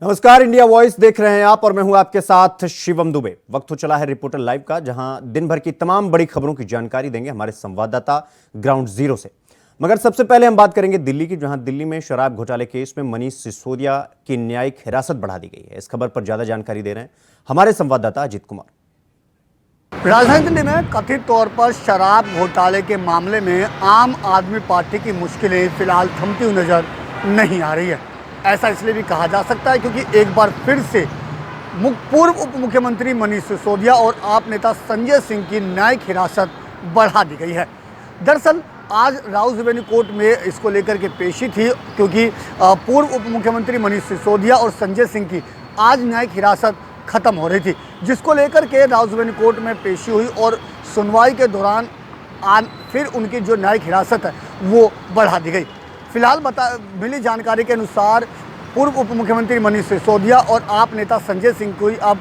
नमस्कार, India voice देख रहे हैं आप और मैं हूं आपके साथ शिवम दुबे। वक्त हो चला है रिपोर्टर लाइव का, जहां दिन भर की तमाम बड़ी खबरों की जानकारी देंगे हमारे संवाददाता ग्राउंड जीरो से। मगर सबसे पहले हम बात करेंगे दिल्ली की, जहां दिल्ली में शराब घोटाले केस में मनीष सिसोदिया की न्यायिक हिरासत बढ़ा दी गई है। इस खबर पर ज्यादा जानकारी दे रहे हैं हमारे संवाददाता अजीत कुमार। राजधानी दिल्ली में कथित तौर पर शराब घोटाले के मामले में आम आदमी पार्टी की मुश्किलें फिलहाल थमती हुई नजर नहीं आ रही है। ऐसा इसलिए भी कहा जा सकता है क्योंकि एक बार फिर से पूर्व उप मुख्यमंत्री मनीष सिसोदिया और आप नेता संजय सिंह की न्यायिक हिरासत बढ़ा दी गई है। दरअसल आज राउस रेवेन्यू कोर्ट में इसको लेकर के पेशी थी, क्योंकि पूर्व उप मुख्यमंत्री मनीष सिसोदिया और संजय सिंह की आज न्यायिक हिरासत खत्म हो रही थी, जिसको लेकर के राउस रेवेन्यू कोर्ट में पेशी हुई और सुनवाई के दौरान फिर उनकी जो न्यायिक हिरासत है वो बढ़ा दी गई। फिलहाल मिली जानकारी के अनुसार पूर्व उप मुख्यमंत्री मनीष सिसोदिया और आप नेता संजय सिंह को अब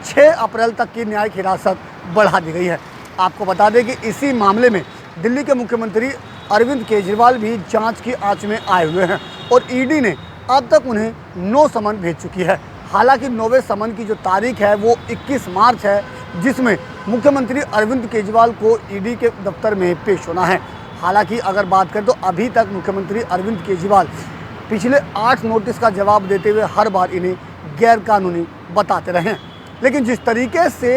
6 अप्रैल तक की न्यायिक हिरासत बढ़ा दी गई है। आपको बता दें कि इसी मामले में दिल्ली के मुख्यमंत्री अरविंद केजरीवाल भी जांच की आंच में आए हुए हैं और ईडी ने अब तक उन्हें 9 समन भेज चुकी है। हालांकि 9वें समन की जो तारीख है वो 21 मार्च है, जिसमें मुख्यमंत्री अरविंद केजरीवाल को ईडी के दफ्तर में पेश होना है। हालांकि अगर बात करें तो अभी तक मुख्यमंत्री अरविंद केजरीवाल पिछले 8 नोटिस का जवाब देते हुए हर बार इन्हें गैरकानूनी बताते रहे हैं। लेकिन जिस तरीके से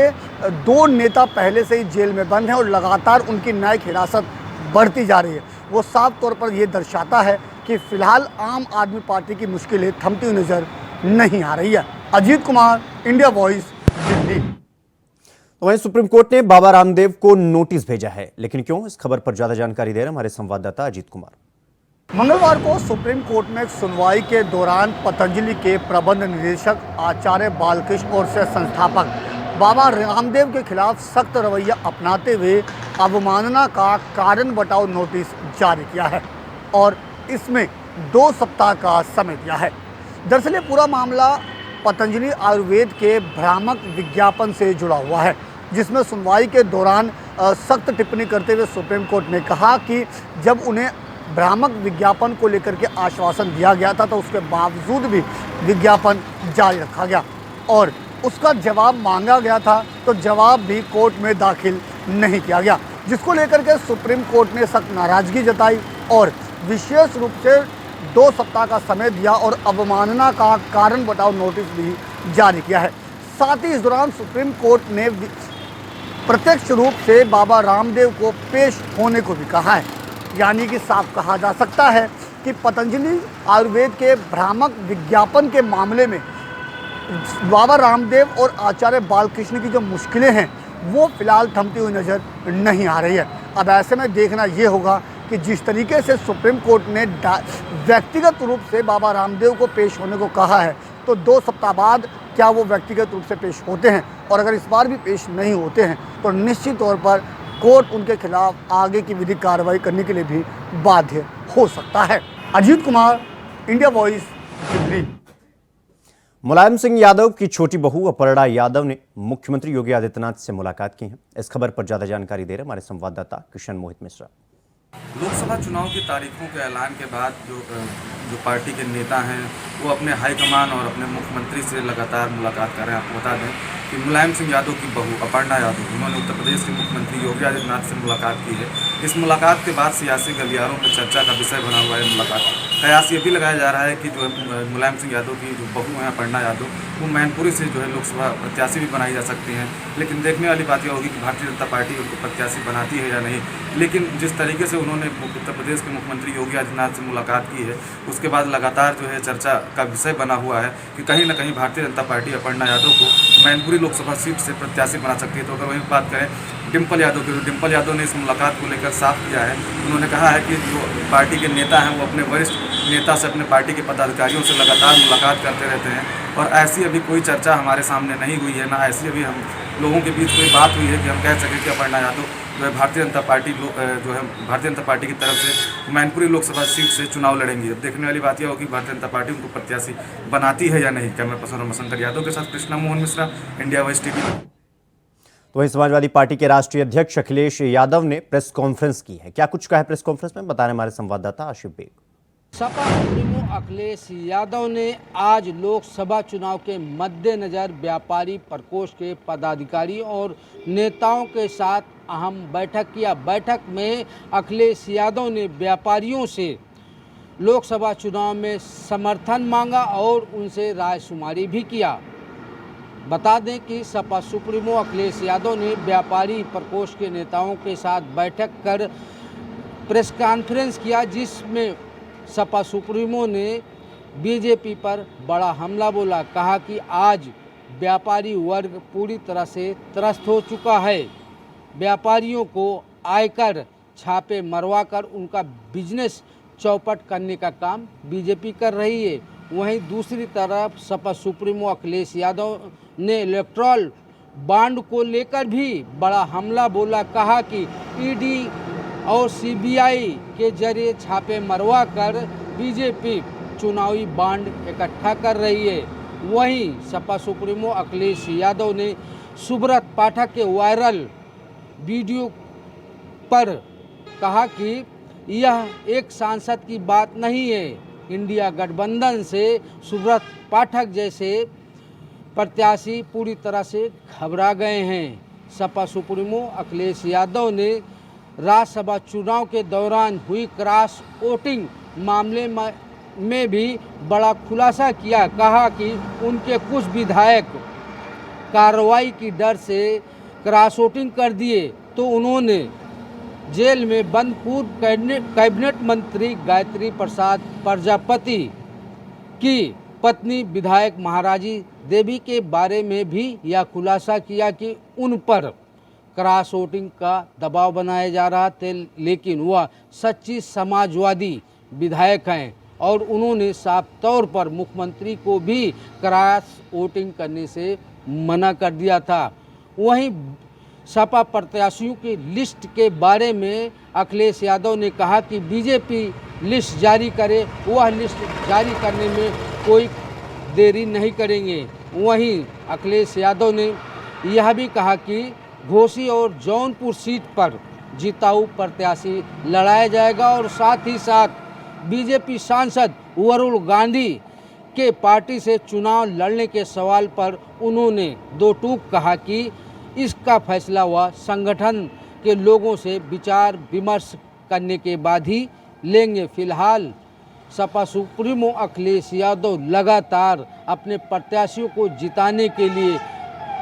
2 नेता पहले से ही जेल में बंद हैं और लगातार उनकी न्यायिक हिरासत बढ़ती जा रही है, वो साफ तौर पर ये दर्शाता है कि फिलहाल आम आदमी पार्टी की मुश्किलें थमती हुई नजर नहीं आ रही है। Ajit Kumar, India Voice, Delhi. तो वहीं सुप्रीम कोर्ट ने बाबा रामदेव को नोटिस भेजा है, लेकिन क्यों? इस खबर पर ज्यादा जानकारी दे रहे हैं हमारे संवाददाता अजीत कुमार। मंगलवार को सुप्रीम कोर्ट में सुनवाई के दौरान पतंजलि के प्रबंध निदेशक आचार्य बालकृष्ण और से संस्थापक बाबा रामदेव के खिलाफ सख्त रवैया अपनाते हुए अवमानना का कारण बताओ नोटिस जारी किया है और इसमें 2 सप्ताह का समय दिया है। दरअसल ये पूरा मामला पतंजलि आयुर्वेद के भ्रामक विज्ञापन से जुड़ा हुआ है, जिसमें सुनवाई के दौरान सख्त टिप्पणी करते हुए सुप्रीम कोर्ट ने कहा कि जब उन्हें भ्रामक विज्ञापन को लेकर के आश्वासन दिया गया था तो उसके बावजूद भी विज्ञापन जारी रखा गया और उसका जवाब मांगा गया था तो जवाब भी कोर्ट में दाखिल नहीं किया गया, जिसको लेकर के सुप्रीम कोर्ट ने सख्त नाराजगी जताई और विशेष रूप से 2 सप्ताह का समय दिया और अवमानना का कारण बताओ नोटिस भी जारी किया है। साथ ही इस दौरान सुप्रीम कोर्ट ने प्रत्यक्ष रूप से बाबा रामदेव को पेश होने को भी कहा है। यानी कि साफ कहा जा सकता है कि पतंजलि आयुर्वेद के भ्रामक विज्ञापन के मामले में बाबा रामदेव और आचार्य बालकृष्ण की जो मुश्किलें हैं वो फिलहाल थमती हुई नज़र नहीं आ रही है। अब ऐसे में देखना ये होगा कि जिस तरीके से सुप्रीम कोर्ट ने व्यक्तिगत रूप से बाबा रामदेव को पेश होने को कहा है, तो 2 सप्ताह बाद क्या वो व्यक्तिगत रूप से पेश होते हैं, और अगर इस बार भी पेश नहीं होते हैं तो निश्चित तौर पर कोर्ट उनके खिलाफ आगे की विधिक कार्रवाई करने के लिए भी बाध्य हो सकता है। Ajit Kumar, India Voice, Delhi. मुलायम सिंह यादव की छोटी बहू अपर्णा यादव ने मुख्यमंत्री योगी आदित्यनाथ से मुलाकात की है। इस खबर पर ज्यादा जानकारी दे रहे हमारे संवाददाता किशन मोहित मिश्रा। लोकसभा चुनाव की तारीखों के ऐलान के बाद जो पार्टी के नेता हैं वो अपने हाईकमान और अपने मुख्यमंत्री से लगातार मुलाकात कर रहे हैं। आपको बता दें कि मुलायम सिंह यादव की बहू अपर्णा यादव, उन्होंने उत्तर प्रदेश के मुख्यमंत्री योगी आदित्यनाथ से मुलाकात की है। इस मुलाकात के बाद सियासी गलियारों पर चर्चा का विषय बना हुआ है मुलाकात। कयास ये भी लगाया जा रहा है कि जो मुलायम सिंह यादव की जो बहू हैं अपर्णा यादव, वो मैनपुरी से जो है लोकसभा प्रत्याशी भी बनाई जा सकती हैं। लेकिन देखने वाली बात यह होगी कि भारतीय जनता पार्टी उनको प्रत्याशी बनाती है या नहीं। लेकिन जिस तरीके से उन्होंने उत्तर प्रदेश के मुख्यमंत्री योगी आदित्यनाथ से मुलाकात की है, उसके बाद लगातार जो है चर्चा का विषय बना हुआ है कि कहीं ना कहीं भारतीय जनता पार्टी अपर्णा यादव को मैनपुरी लोकसभा सीट से प्रत्याशी बना सकती है। तो अगर वही बात करें डिम्पल यादव की, तो डिम्पल यादव ने इस मुलाकात को लेकर साफ किया है। उन्होंने कहा है कि जो पार्टी के नेता हैं वो अपने वरिष्ठ नेता से, अपने पार्टी के पदाधिकारियों से लगातार मुलाकात करते रहते हैं और ऐसी अभी कोई चर्चा हमारे सामने नहीं हुई है, ना ऐसी अभी हम लोगों के बीच कोई बात हुई है कि हम कह सकें कि अपर्णा यादव जो है भारतीय जनता पार्टी की तरफ से मैनपुरी लोकसभा सीट से चुनाव लड़ेंगी। अब देखने वाली बात यह होगी भारतीय जनता पार्टी उनको प्रत्याशी बनाती है या नहीं। कैमरा पर्सन रमशंकर यादव के साथ Krishna Mohan Mishra, India voice TV. तो वहीं समाजवादी पार्टी के राष्ट्रीय अध्यक्ष अखिलेश यादव ने प्रेस कॉन्फ्रेंस की है। क्या कुछ कहा है प्रेस कॉन्फ्रेंस में, बता रहे हमारे संवाददाता आशिफ बेग। सपा सुप्रीमो अखिलेश यादव ने आज लोकसभा चुनाव के मद्देनजर व्यापारी प्रकोष्ठ के पदाधिकारी और नेताओं के साथ अहम बैठक किया। बैठक में अखिलेश यादव ने व्यापारियों से लोकसभा चुनाव में समर्थन मांगा और उनसे रायशुमारी भी किया। बता दें कि सपा सुप्रीमो अखिलेश यादव ने व्यापारी प्रकोष्ठ के नेताओं के साथ बैठक कर प्रेस कॉन्फ्रेंस किया, जिसमें सपा सुप्रीमो ने बीजेपी पर बड़ा हमला बोला। कहा कि आज व्यापारी वर्ग पूरी तरह से त्रस्त हो चुका है। व्यापारियों को आयकर छापे मरवाकर उनका बिजनेस चौपट करने का काम बीजेपी कर रही है। वहीं दूसरी तरफ सपा सुप्रीमो अखिलेश यादव ने इलेक्टोरल बॉन्ड को लेकर भी बड़ा हमला बोला। कहा कि ईडी और सीबीआई के जरिए छापे मरवा कर बीजेपी चुनावी बॉन्ड इकट्ठा कर रही है। वहीं सपा सुप्रीमो अखिलेश यादव ने सुब्रत पाठक के वायरल वीडियो पर कहा कि यह एक सांसद की बात नहीं है। इंडिया गठबंधन से सुब्रत पाठक जैसे प्रत्याशी पूरी तरह से घबरा गए हैं। सपा सुप्रीमो अखिलेश यादव ने राज्यसभा चुनाव के दौरान हुई क्रॉस वोटिंग मामले में भी बड़ा खुलासा किया। कहा कि उनके कुछ विधायक कार्रवाई की डर से क्रॉस वोटिंग कर दिए तो उन्होंने जेल में बंद पूर्व कैबिनेट मंत्री गायत्री प्रसाद प्रजापति की पत्नी विधायक महाराजी देवी के बारे में भी यह खुलासा किया कि उन पर क्रॉस वोटिंग का दबाव बनाया जा रहा था, लेकिन वह सच्ची समाजवादी विधायक हैं और उन्होंने साफ तौर पर मुख्यमंत्री को भी क्रॉस वोटिंग करने से मना कर दिया था। वहीं सपा प्रत्याशियों की लिस्ट के बारे में अखिलेश यादव ने कहा कि बीजेपी लिस्ट जारी करे, वह लिस्ट जारी करने में कोई देरी नहीं करेंगे। वहीं अखिलेश यादव ने यह भी कहा कि घोसी और जौनपुर सीट पर जिताऊ प्रत्याशी लड़ाया जाएगा और साथ ही साथ बीजेपी सांसद वरुण गांधी के पार्टी से चुनाव लड़ने के सवाल पर उन्होंने दो टूक कहा कि इसका फैसला वह संगठन के लोगों से विचार विमर्श करने के बाद ही लेंगे। फिलहाल सपा सुप्रीमो अखिलेश यादव लगातार अपने प्रत्याशियों को जिताने के लिए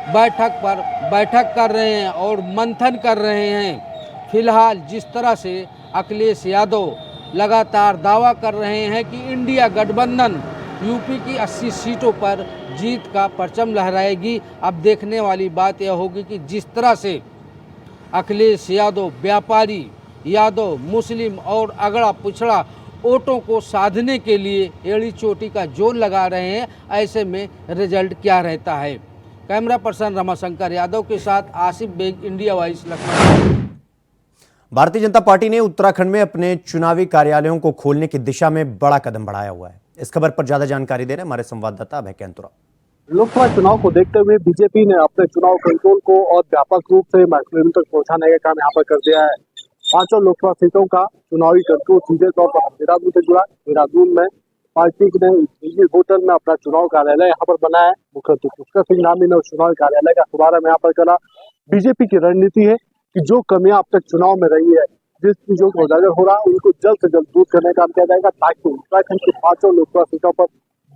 बैठक कर रहे हैं और मंथन कर रहे हैं। फिलहाल जिस तरह से अखिलेश यादव लगातार दावा कर रहे हैं कि इंडिया गठबंधन यूपी की 80 सीटों पर जीत का परचम लहराएगी, अब देखने वाली बात यह होगी कि जिस तरह से अखिलेश यादव व्यापारी यादव मुस्लिम और अगड़ा पिछड़ा वोटों को साधने के लिए एड़ी चोटी का जोर लगा रहे हैं, ऐसे में रिजल्ट क्या रहता है। कैमरा पर्सन रमाशंकर यादव के साथ Asif Baig, India Voice, Lucknow. Bharatiya Janata party ने उत्तराखंड में अपने चुनावी कार्यालयों को खोलने की दिशा में बड़ा कदम बढ़ाया हुआ है। इस खबर पर ज्यादा जानकारी दे रहे हैं हमारे संवाददाता अभय कैंतुरा। लोकसभा चुनाव को देखते हुए बीजेपी ने अपने चुनाव कंट्रोल को और व्यापक रूप से मैक्सिमम तक पहुंचाने का काम यहाँ पर कर दिया है। 5 लोकसभा सीटों का चुनावी कंट्रोल सीधे तौर पर देहरादून से जुड़ा। देहरादून में पार्टी ने निजी होटल में अपना चुनाव कार्यालय यहाँ पर बनाया है। मुख्यमंत्री पुष्कर सिंह धामी ने उस चुनाव कार्यालय का शुभारंभ यहाँ पर करा। बीजेपी की रणनीति है कि जो कमियां अब तक चुनाव में रही है, जिस चीजों को उजागर हो रहा है, उनको जल्द से जल्द दूर करने का काम किया जाएगा ताकि उत्तराखंड की 5 लोकसभा सीटों पर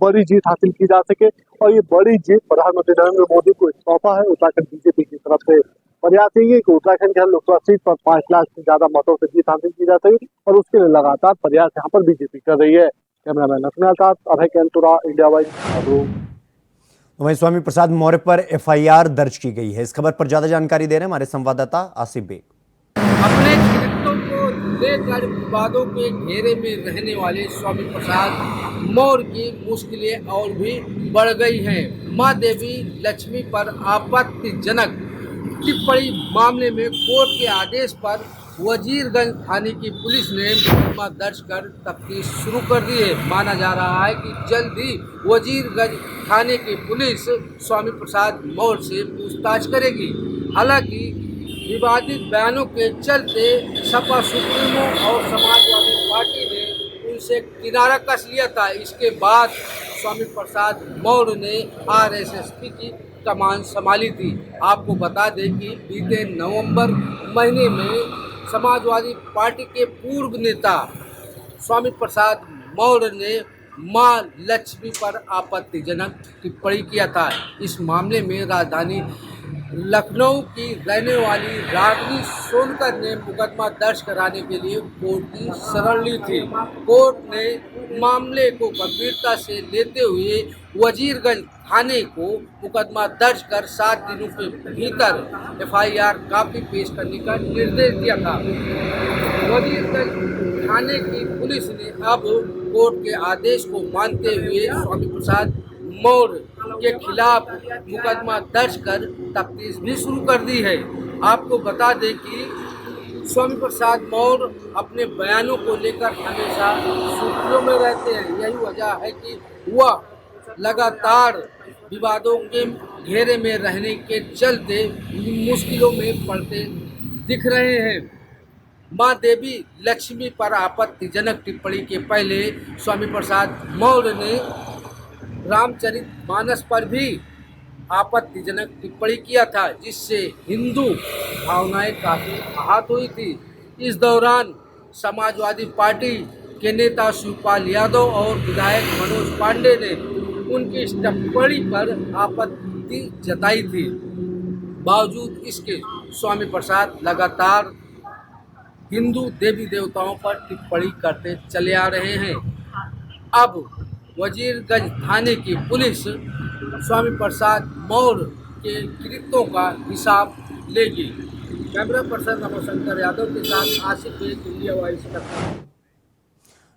बड़ी जीत हासिल की जा सके। और ये बड़ी जीत प्रधानमंत्री नरेंद्र मोदी को तोहफा है। उत्तराखंड बीजेपी की तरफ से प्रयास यही है कि उत्तराखंड के हर लोकसभा सीट पर 5 लाख से ज्यादा मतों से जीत हासिल की जा सके और उसके लिए लगातार प्रयास यहाँ पर बीजेपी कर रही है। कैमरामैन लखनऊ के साथ अभय कैंतुरा, इंडिया वॉइस। वहीं स्वामी प्रसाद मौर्य पर एफआईआर दर्ज की गई है। इस खबर पर ज्यादा जानकारी दे रहे हैं हमारे संवाददाता आसिफ बेग। अपने चरित्रों को लेकर विवादों के घेरे में रहने वाले स्वामी प्रसाद मौर्य की मुश्किलें और भी बढ़ गई हैं। मां देवी लक्ष्मी पर आपत्तिजनक टिप्पणी मामले में कोर्ट के आदेश पर वजीरगंज थाने की पुलिस ने मुकदमा दर्ज कर तफ्तीश शुरू कर दी है। माना जा रहा है कि जल्द ही वजीरगंज थाने की पुलिस स्वामी प्रसाद मौर्य से पूछताछ करेगी। हालांकि विवादित बयानों के चलते सपा सुप्रीमो और समाजवादी पार्टी ने उनसे किनारा कस लिया था। इसके बाद स्वामी प्रसाद मौर्य ने आरएसएस की कमान संभाली थी। आपको बता दें कि बीते नवंबर महीने में समाजवादी पार्टी के पूर्व नेता स्वामी प्रसाद मौर्य ने मां लक्ष्मी पर आपत्तिजनक टिप्पणी किया था। इस मामले में राजधानी लखनऊ की रहने वाली रागिनी सोनकर ने मुकदमा दर्ज कराने के लिए कोर्ट की शरण ली थी। कोर्ट ने मामले को गंभीरता से लेते हुए वजीरगंज थाने को मुकदमा दर्ज कर 7 दिनों के भीतर एफआईआर कॉपी पेश करने का निर्देश दिया था। वजीरगंज थाने की पुलिस ने अब कोर्ट के आदेश को मानते हुए स्वामी प्रसाद मौर्य के खिलाफ मुकदमा दर्ज कर तफ्तीश भी शुरू कर दी है। आपको बता दें कि स्वामी प्रसाद मौर्य अपने बयानों को लेकर हमेशा सुर्खियों में रहते हैं। यही वजह है कि वह लगातार विवादों के घेरे में रहने के चलते मुश्किलों में पड़ते दिख रहे हैं। मां देवी लक्ष्मी पर आपत्तिजनक टिप्पणी के पहले स्वामी प्रसाद मौर्य ने रामचरितमानस पर भी आपत्तिजनक टिप्पणी किया था, जिससे हिंदू भावनाएं काफी आहत हुई थी। इस दौरान समाजवादी पार्टी के नेता शिवपाल यादव और विधायक मनोज पांडे ने उनकी इस टिप्पणी पर आपत्ति जताई थी। बावजूद इसके स्वामी प्रसाद लगातार हिंदू देवी देवताओं पर टिप्पणी करते चले आ रहे हैं। अब वजीरगंज थाने की पुलिस स्वामी प्रसाद मौर्य के कृत्यों का हिसाब लेगी। कैमरा पर्सन रमाशंकर यादव के साथ आसिफ इंडिया वॉइस लखनऊ।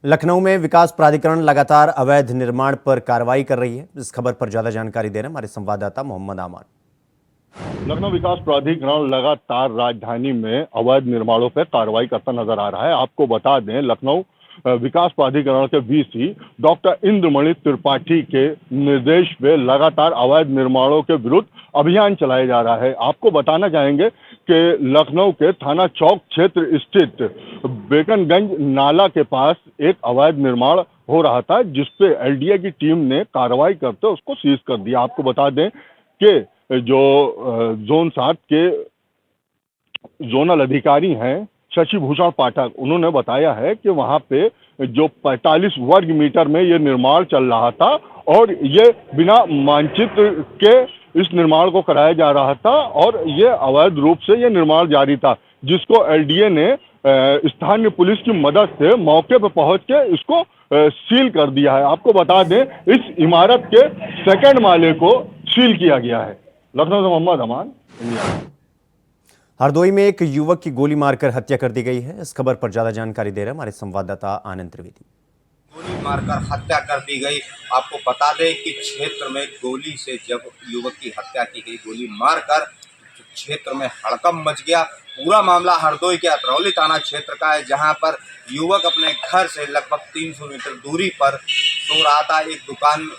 लखनऊ में विकास प्राधिकरण लगातार अवैध निर्माण पर कार्रवाई कर रही है। इस खबर पर ज्यादा जानकारी दे रहे हैं हमारे संवाददाता मोहम्मद आमान। लखनऊ विकास प्राधिकरण लगातार राजधानी में अवैध निर्माणों पर कार्रवाई करता नजर आ रहा है। आपको बता दें, लखनऊ विकास प्राधिकरण के वीसी डॉक्टर इंद्रमणि त्रिपाठी के निर्देश पे लगातार अवैध निर्माणों के विरुद्ध अभियान चलाया जा रहा है। आपको बताना चाहेंगे कि लखनऊ के थाना चौक क्षेत्र स्थित बेकनगंज नाला के पास एक अवैध निर्माण हो रहा था, जिसपे एलडीए की टीम ने कार्रवाई करते उसको सीज कर दिया। आपको बता दें कि जो जोन 7 के जोनल अधिकारी हैं शशि भूषण पाठक, उन्होंने बताया है कि वहां पे जो 45 वर्ग मीटर में ये निर्माण चल रहा था और ये बिना मानचित्र के इस निर्माण को कराया जा रहा था और ये अवैध रूप से ये निर्माण जारी था, जिसको एलडीए ने स्थानीय पुलिस की मदद से मौके पर पहुंच के इसको सील कर दिया है। आपको बता दें, इस इमारत के सेकंड माले को सील किया गया है। लखनऊ से मोहम्मद अमान, इंडिया। हरदोई में एक युवक की गोली मारकर हत्या कर दी गई है। इस खबर पर ज्यादा जानकारी दे रहे हैं हमारे संवाददाता आनंद त्रिवेदी। गोली मारकर हत्या कर दी गई। आपको बता दें कि क्षेत्र में गोली से जब युवक की हत्या की गई, गोली मारकर क्षेत्र में हड़कंप मच गया। पूरा मामला हरदोई के अतरौली थाना क्षेत्र का है, जहां पर युवक अपने घर से लगभग 300 मीटर दूरी पर सो रहा था एक दुकान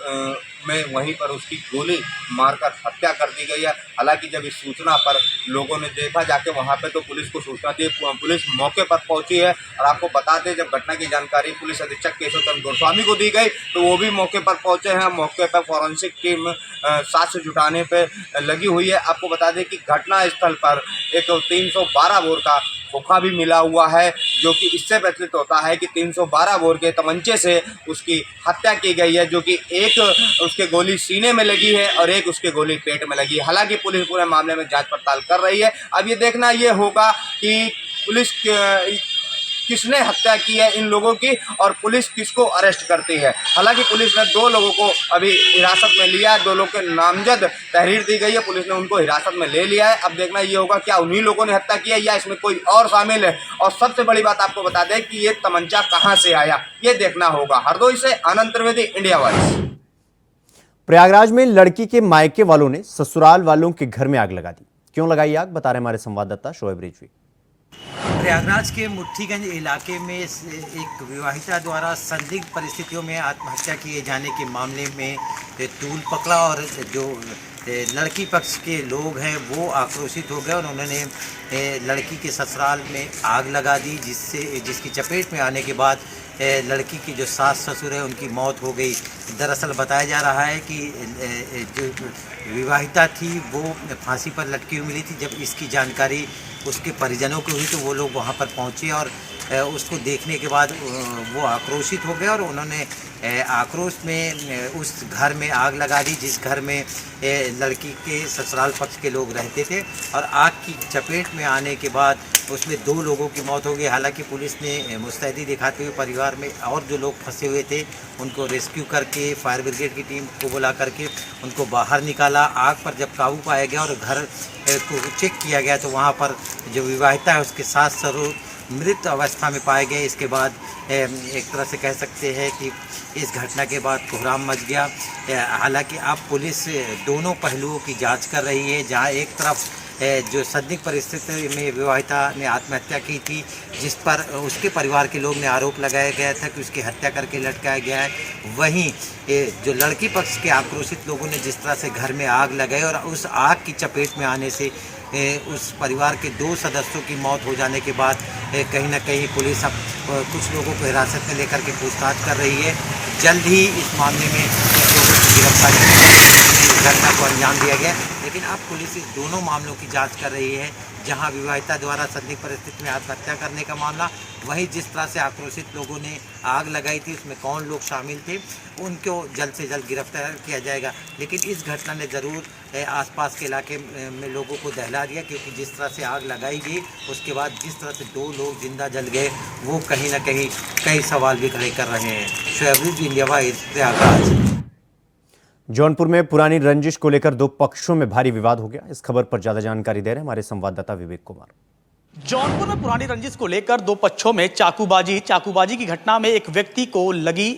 में, वहीं पर उसकी गोली मारकर हत्या कर दी गई है। हालांकि जब इस सूचना पर लोगों ने देखा जाके वहां पे, तो पुलिस को सूचना दी, पुलिस मौके पर पहुंची है। और आपको बता दें, जब घटना की जानकारी पुलिस अधीक्षक केशव चंद्र गोस्वामी को दी गई तो वो भी मौके पर पहुंचे हैं। मौके पर फॉरेंसिक टीम साक्ष्य जुटाने पे लगी हुई है। आपको बता दें कि घटना स्थल पर एक 312 बोर का खोखा भी मिला हुआ है, जो कि इससे प्रचलित होता है कि 312 बोर के तमंचे से उसकी हत्या की गई है, जो कि एक उसके गोली सीने में लगी है और एक उसके गोली पेट में लगी है। हालांकि पुलिस पूरे मामले में जांच पड़ताल कर रही है। अब ये देखना ये होगा कि पुलिस किसने हत्या की है इन लोगों की और पुलिस किसको अरेस्ट करती है। हालांकि पुलिस ने 2 लोगों को अभी हिरासत में लिया है। 2 लोग के नामजद तहरीर दी गई है, पुलिस ने उनको हिरासत में ले लिया है। अब देखना ये होगा क्या उन्हीं लोगों ने हत्या की है या इसमें कोई और शामिल है। और सबसे बड़ी बात आपको बता दें कि ये तमंचा कहाँ से आया, ये देखना होगा। हरदोई से आनंद त्रिवेदी, इंडिया वॉइस। प्रयागराज में लड़की के मायके वालों ने ससुराल वालों के घर में आग लगा दी। क्यों लगाई आग, बता रहे हमारे संवाददाता शोएब रिजवी। प्रयागराज के मुट्ठीगंज इलाके में एक विवाहिता द्वारा संदिग्ध परिस्थितियों में आत्महत्या किए जाने के मामले में तूल पकड़ा और जो लड़की पक्ष के लोग हैं वो आक्रोशित हो गए और उन्होंने लड़की के ससुराल में आग लगा दी, जिसकी चपेट में आने के बाद लड़की की जो सास ससुर है उनकी मौत हो गई। दरअसल बताया जा रहा है कि जो विवाहिता थी वो फांसी पर लटकी हुई मिली थी। जब इसकी जानकारी उसके परिजनों को हुई तो वो लोग वहाँ पर पहुँचे और उसको देखने के बाद वो आक्रोशित हो गए और उन्होंने आक्रोश में उस घर में आग लगा दी जिस घर में लड़की के ससुराल पक्ष के लोग रहते थे। और आग की चपेट में आने के बाद उसमें 2 लोगों की मौत हो गई। हालांकि पुलिस ने मुस्तैदी दिखाते हुए परिवार में और जो लोग फंसे हुए थे उनको रेस्क्यू करके फायर ब्रिगेड की टीम को बुला करके उनको बाहर निकाला। आग पर जब काबू पाया गया और घर को चेक किया गया तो वहाँ पर जो विवाहिता है उसके सास ससुर मृत अवस्था में पाए गए। इसके बाद एक तरह से कह सकते हैं कि इस घटना के बाद कोहराम मच गया। हालांकि अब पुलिस दोनों पहलुओं की जांच कर रही है, जहां एक तरफ जो संदिग्ध परिस्थिति में विवाहिता ने आत्महत्या की थी जिस पर उसके परिवार के लोग ने आरोप लगाया गया था कि उसकी हत्या करके लटकाया गया है, वहीं जो लड़की पक्ष के आक्रोशित लोगों ने जिस तरह से घर में आग लगाई और उस आग की चपेट में आने से उस परिवार के 2 सदस्यों की मौत हो जाने के बाद कहीं ना कहीं पुलिस अब कुछ लोगों को हिरासत में लेकर के पूछताछ कर रही है। जल्द ही इस मामले में कुछ लोगों की गिरफ्तारी घटना को अंजाम दिया गया। लेकिन अब पुलिस इस दोनों मामलों की जांच कर रही है, जहां विवाहिता द्वारा संदिग्ध परिस्थिति में आत्महत्या करने का मामला, वहीं जिस तरह से आक्रोशित लोगों ने आग लगाई थी उसमें कौन लोग शामिल थे उनको जल्द से जल्द गिरफ्तार किया जाएगा। लेकिन इस घटना ने ज़रूर आसपास के इलाके में लोगों को दहला दिया, क्योंकि जिस तरह से आग लगाई गई उसके बाद जिस तरह से 2 लोग जिंदा जल गए वो कहीं ना कहीं कई सवाल भी खड़े कर रहे हैं। Shoaib India wise Prayagraj. जौनपुर में पुरानी रंजिश को लेकर 2 पक्षों में भारी विवाद हो गया। इस खबर पर ज्यादा जानकारी दे रहे हैं हमारे संवाददाता विवेक कुमार। जौनपुर में पुरानी रंजिश को लेकर 2 पक्षों में चाकूबाजी की घटना में एक व्यक्ति को लगी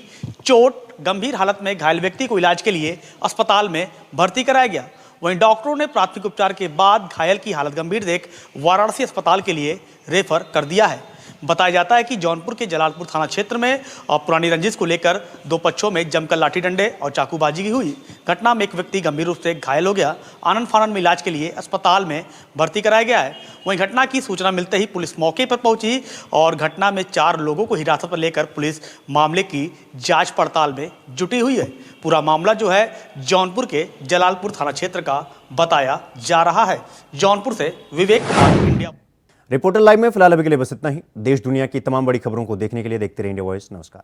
चोट। गंभीर हालत में घायल व्यक्ति को इलाज के लिए अस्पताल में भर्ती कराया गया। वहीं डॉक्टरों ने प्राथमिक उपचार के बाद घायल की हालत गंभीर देख वाराणसी अस्पताल के लिए रेफर कर दिया है। बताया जाता है कि जौनपुर के जलालपुर थाना क्षेत्र में पुरानी रंजिश को लेकर 2 पक्षों में जमकर लाठी डंडे और चाकूबाजी हुई। घटना में एक व्यक्ति गंभीर रूप से घायल हो गया। आनंद फानन में इलाज के लिए अस्पताल में भर्ती कराया गया है। वहीं घटना की सूचना मिलते ही पुलिस मौके पर पहुंची और घटना में 4 लोगों को हिरासत पर लेकर पुलिस मामले की जांच पड़ताल में जुटी हुई है। पूरा मामला जो है जौनपुर के जलालपुर थाना क्षेत्र का बताया जा रहा है। जौनपुर से Vivek Kumar, India. Reporter live में फिलहाल अभी के लिए बस इतना ही। देश दुनिया की तमाम बड़ी खबरों को देखने के लिए देखते रहिए इंडिया वॉइस। नमस्कार।